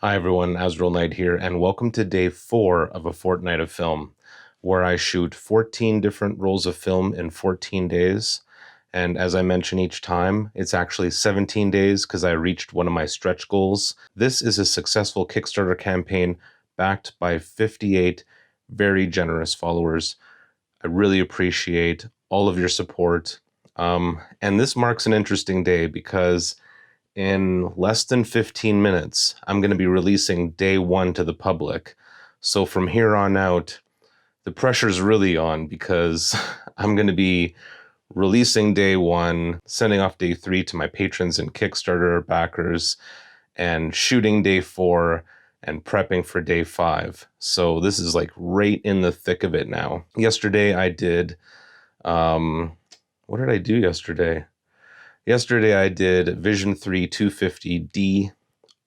Hi everyone, Azriel Knight here, and welcome to day 4 of a fortnight of film, where I shoot 14 different rolls of film in 14 days. And as I mention each time, it's actually 17 days because I reached one of my stretch goals. This is a successful Kickstarter campaign backed by 58 very generous followers. I really appreciate all of your support. And this marks an interesting day because in less than 15 minutes, I'm going to be releasing day 1 to the public. So from here on out, the pressure's really on because I'm going to be releasing day 1, sending off day 3 to my patrons and Kickstarter backers, and shooting day 4 and prepping for day 5. So this is like right in the thick of it now. Yesterday I did, what did I do yesterday? Yesterday I did Vision 3 250D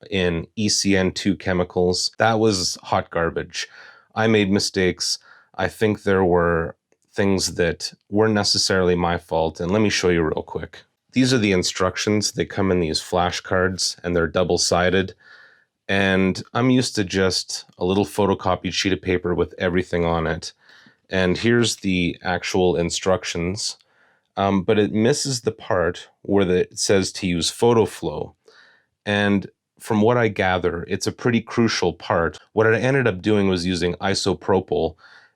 in ECN2 chemicals. That was hot garbage. I made mistakes. I think there were things that weren't necessarily my fault, and let me show you real quick. These are the instructions. They come in these flashcards, and they're double-sided. And I'm used to just a little photocopied sheet of paper with everything on it. And here's the actual instructions. But it misses the part where it says to use photo flow. And from what I gather, it's a pretty crucial part. What I ended up doing was using isopropyl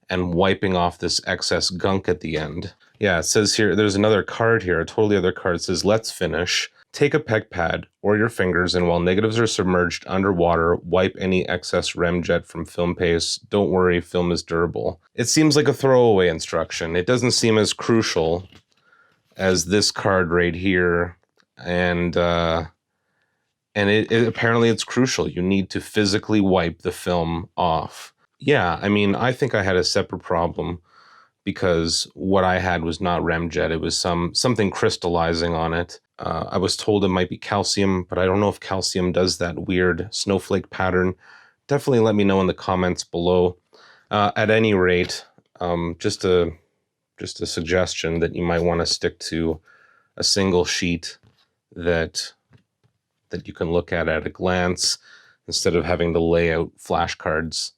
and wiping off this excess gunk at the end. Yeah, it says here, there's another card here, a totally other card. It says, let's finish. Take a peg pad or your fingers, and while negatives are submerged underwater, wipe any excess remjet from film paste. Don't worry, film is durable. It seems like a throwaway instruction. It doesn't seem as crucial as this card right here, and apparently it's crucial. You need to physically wipe the film off. Yeah, I mean, I think I had a separate problem because what I had was not remjet. It was something crystallizing on it. I was told it might be calcium, but I don't know if calcium does that weird snowflake pattern. Definitely let me know in the comments below. At any rate, just a suggestion that you might want to stick to a single sheet that you can look at a glance instead of having to lay out flashcards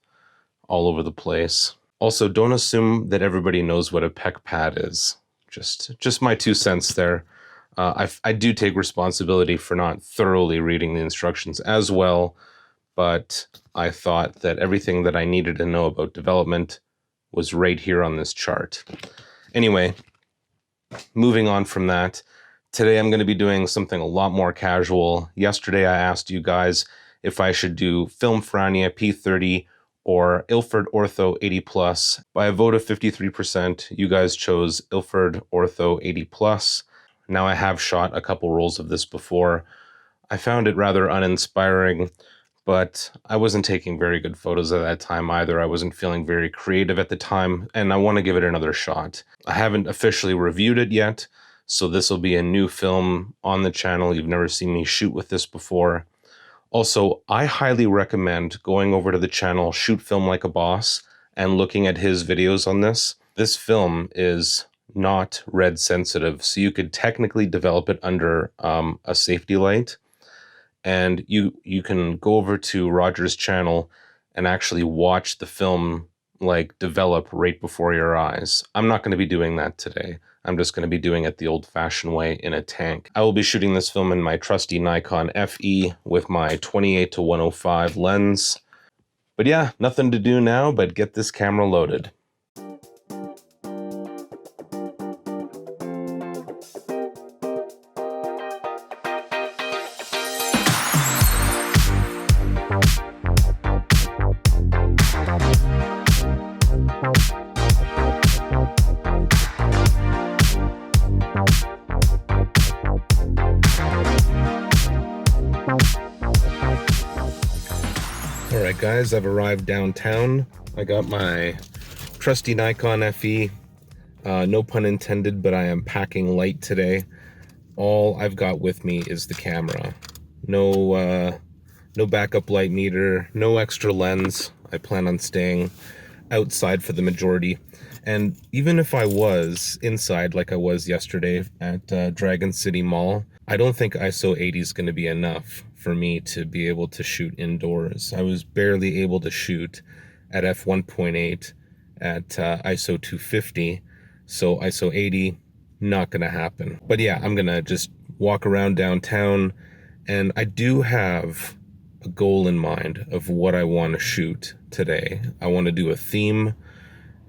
all over the place. Also, don't assume that everybody knows what a pec pad is. Just my 2 cents there. I do take responsibility for not thoroughly reading the instructions as well, but I thought that everything that I needed to know about development was right here on this chart. Anyway, moving on from that, today I'm going to be doing something a lot more casual. Yesterday I asked you guys if I should do Film Frania P30 or Ilford Ortho 80+. By a vote of 53%, you guys chose Ilford Ortho 80+. Now I have shot a couple rolls of this before. I found it rather uninspiring, but I wasn't taking very good photos at that time either. I wasn't feeling very creative at the time, and I want to give it another shot. I haven't officially reviewed it yet, so this will be a new film on the channel. You've never seen me shoot with this before. Also, I highly recommend going over to the channel Shoot Film Like a Boss and looking at his videos on this. This film is not red sensitive, so you could technically develop it under a safety light. And you can go over to Roger's channel and actually watch the film like develop right before your eyes. I'm not going to be doing that today. I'm just going to be doing it the old-fashioned way in a tank. I will be shooting this film in my trusty Nikon FE with my 28-105 lens. But yeah, nothing to do now but get this camera loaded. Alright guys, I've arrived downtown. I got my trusty Nikon FE. No pun intended, but I am packing light today. All I've got with me is the camera. No backup light meter, no extra lens. I plan on staying outside for the majority. And even if I was inside like I was yesterday at Dragon City Mall, I don't think ISO 80 is going to be enough for me to be able to shoot indoors. I was barely able to shoot at f1.8 at ISO 250, so ISO 80, not gonna happen. But yeah, I'm gonna just walk around downtown, and I do have a goal in mind of what I want to shoot today. I want to do a theme,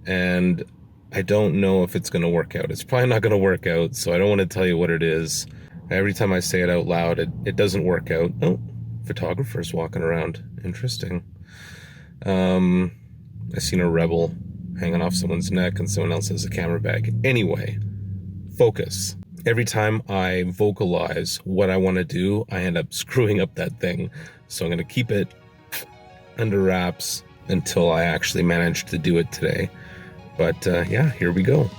and I don't know if it's going to work out. It's probably not going to work out, so I don't want to tell you what it is. Every time I say it out loud, it doesn't work out. Oh, photographer's walking around. Interesting. I seen a Rebel hanging off someone's neck, and someone else has a camera bag. Anyway, focus. Every time I vocalize what I want to do, I end up screwing up that thing. So I'm going to keep it under wraps until I actually manage to do it today. But yeah, here we go.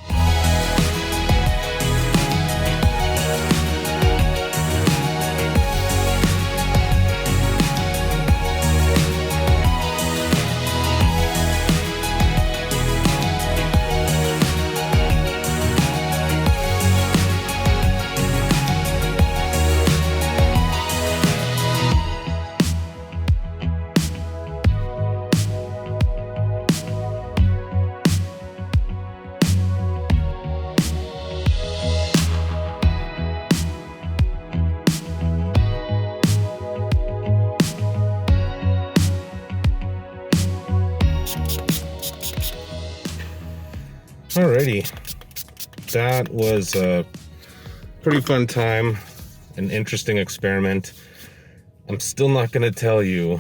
Alrighty, that was a pretty fun time, an interesting experiment. I'm still not going to tell you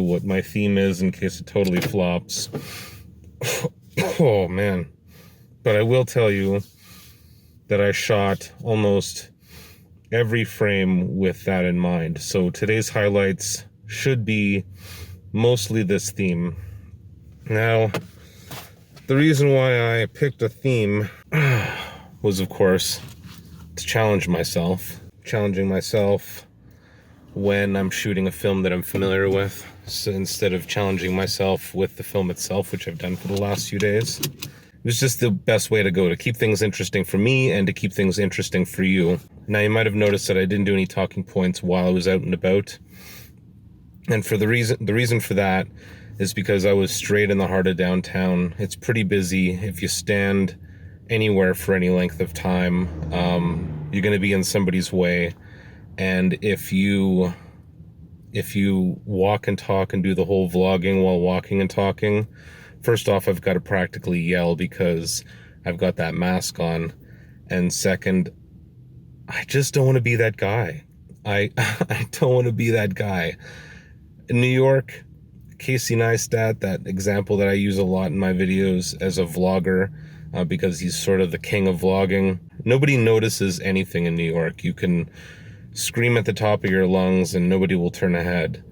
what my theme is in case it totally flops. Oh man. But I will tell you that I shot almost every frame with that in mind. So today's highlights should be mostly this theme. Now, the reason why I picked a theme was, of course, to challenge myself. Challenging myself when I'm shooting a film that I'm familiar with. So instead of challenging myself with the film itself, which I've done for the last few days. It was just the best way to go, to keep things interesting for me and to keep things interesting for you. Now, you might have noticed that I didn't do any talking points while I was out and about. And for the reason for that is because I was straight in the heart of downtown. It's pretty busy. If you stand anywhere for any length of time, you're going to be in somebody's way. And if you walk and talk and do the whole vlogging while walking and talking, first off, I've got to practically yell because I've got that mask on. And second, I just don't want to be that guy. I don't want to be that guy. In New York, Casey Neistat, that example that I use a lot in my videos as a vlogger, because he's sort of the king of vlogging. Nobody notices anything in New York. You can scream at the top of your lungs and nobody will turn a head.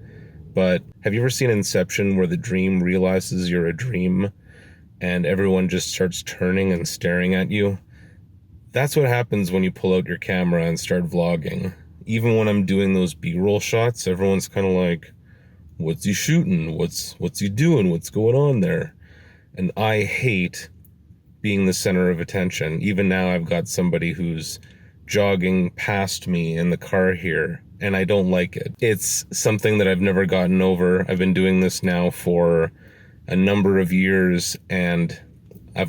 But have you ever seen Inception, where the dream realizes you're a dream and everyone just starts turning and staring at you? That's what happens when you pull out your camera and start vlogging. Even when I'm doing those B-roll shots, everyone's kind of like, what's he shooting? What's he doing? What's going on there? And I hate being the center of attention. Even now I've got somebody who's jogging past me in the car here, and I don't like it. It's something that I've never gotten over. I've been doing this now for a number of years, and I'll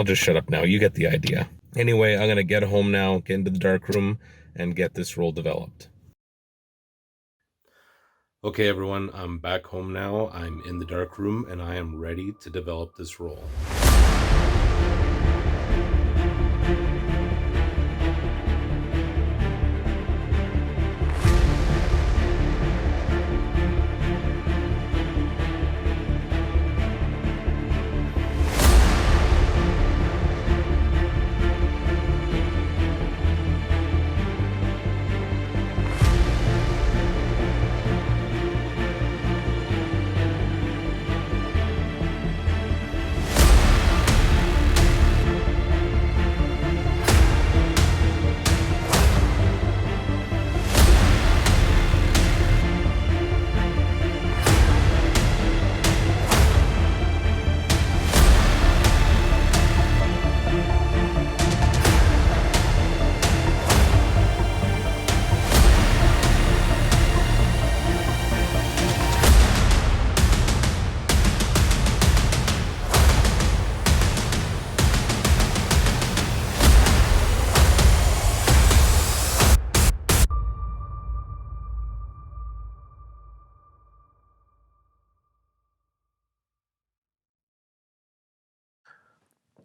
just shut up now. You get the idea. Anyway, I'm gonna get home now, get into the darkroom, and get this roll developed. Okay, everyone, I'm back home now. I'm in the dark room, and I am ready to develop this roll.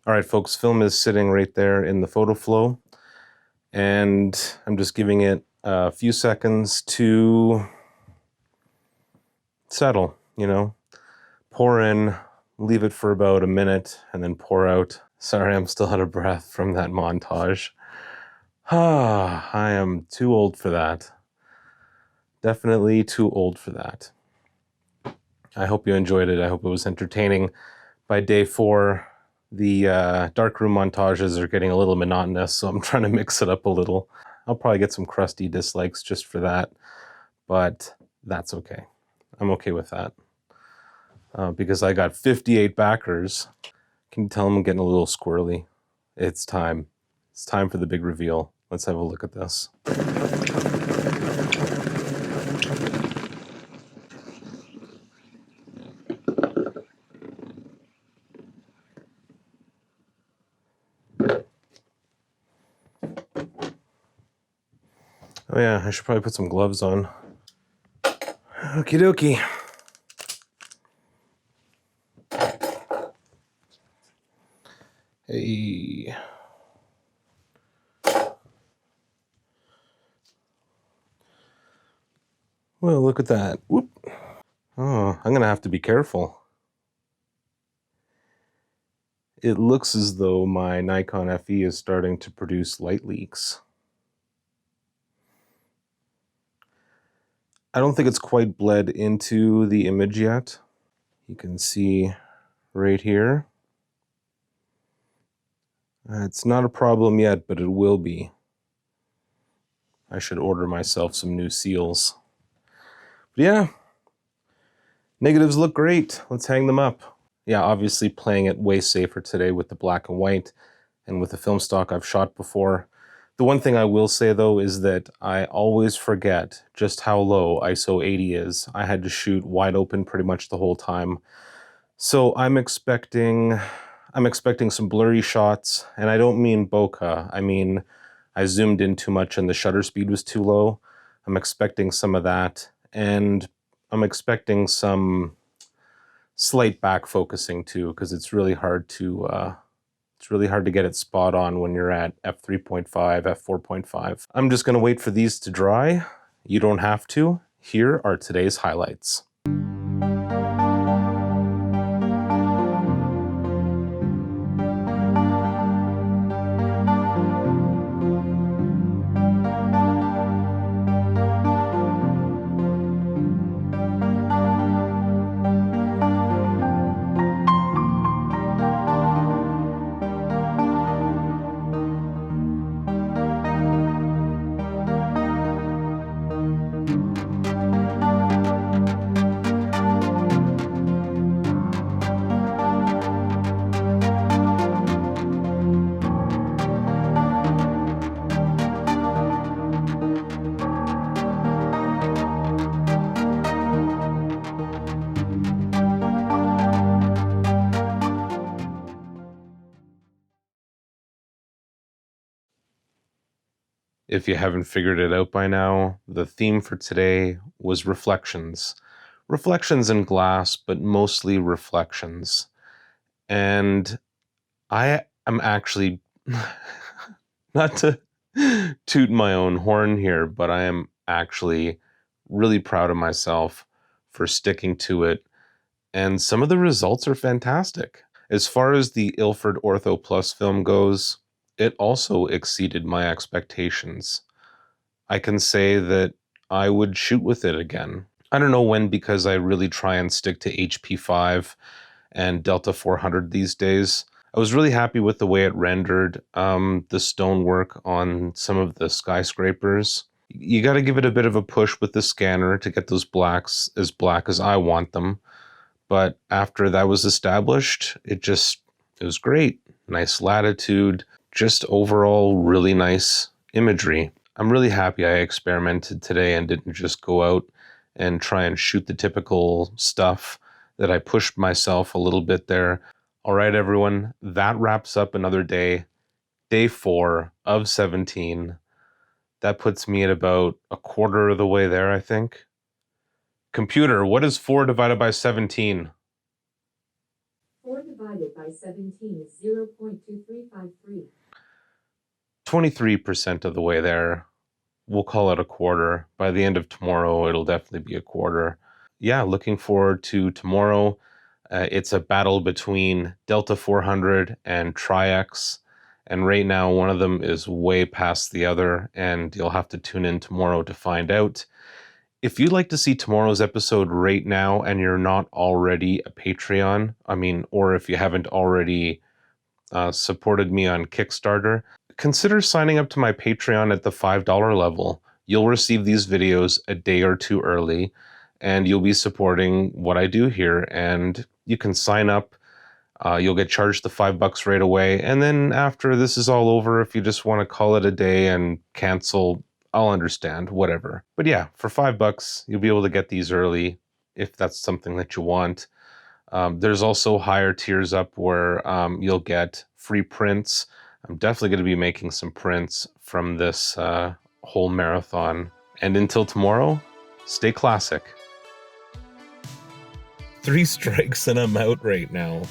All right, folks, film is sitting right there in the photo flow, and I'm just giving it a few seconds to settle, you know. Pour in, leave it for about a minute, and then pour out. Sorry, I'm still out of breath from that montage. I am too old for that. Definitely too old for that. I hope you enjoyed it. I hope it was entertaining. By day 4, the darkroom montages are getting a little monotonous, so I'm trying to mix it up a little. I'll probably get some crusty dislikes just for that, but that's okay. I'm okay with that. Because I got 58 backers. Can you tell them I'm getting a little squirrely? It's time. It's time for the big reveal. Let's have a look at this. Oh yeah, I should probably put some gloves on. Okie dokie. Hey. Well, look at that. Whoop. Oh, I'm gonna have to be careful. It looks as though my Nikon FE is starting to produce light leaks. I don't think it's quite bled into the image yet. You can see right here. It's not a problem yet, but it will be. I should order myself some new seals. But yeah, negatives look great. Let's hang them up. Yeah, obviously playing it way safer today with the black and white and with the film stock I've shot before. The one thing I will say though is that I always forget just how low ISO 80 is. I had to shoot wide open pretty much the whole time. So I'm expecting some blurry shots, and I don't mean bokeh. I mean, I zoomed in too much and the shutter speed was too low. I'm expecting some of that, and I'm expecting some slight back focusing too, because it's really hard to get it spot on when you're at f3.5, f4.5. I'm just gonna wait for these to dry. You don't have to. Here are today's highlights. If you haven't figured it out by now, the theme for today was reflections. Reflections in glass, but mostly reflections. And I am actually, not to toot my own horn here, but I am actually really proud of myself for sticking to it. And some of the results are fantastic. As far as the Ilford Ortho Plus film goes, it also exceeded my expectations. I can say that I would shoot with it again. I don't know when, because I really try and stick to HP5 and Delta 400 these days. I was really happy with the way it rendered the stonework on some of the skyscrapers. You got to give it a bit of a push with the scanner to get those blacks as black as I want them. But after that was established, it was great. Nice latitude, just overall really nice imagery. I'm really happy I experimented today and didn't just go out and try and shoot the typical stuff, that I pushed myself a little bit there. All right, everyone, that wraps up another day, day 4 of 17. That puts me at about a quarter of the way there, I think. Computer, what is 4 divided by 17? 4 divided divided by 17 is 0.2353. 23% of the way there. We'll call it a quarter. By the end of tomorrow, it'll definitely be a quarter. Yeah, looking forward to tomorrow. It's a battle between Delta 400 and Tri-X. And right now, one of them is way past the other, and you'll have to tune in tomorrow to find out. If you'd like to see tomorrow's episode right now and you're not already a Patreon, or if you haven't already supported me on Kickstarter, consider signing up to my Patreon at the $5 level. You'll receive these videos a day or two early, and you'll be supporting what I do here. And you can sign up. You'll get charged the $5 right away. And then after this is all over, if you just want to call it a day and cancel, I'll understand, whatever. But yeah, for $5, you'll be able to get these early if that's something that you want. There's also higher tiers up where you'll get free prints. I'm definitely going to be making some prints from this whole marathon. And until tomorrow, stay classic. 3 strikes and I'm out right now.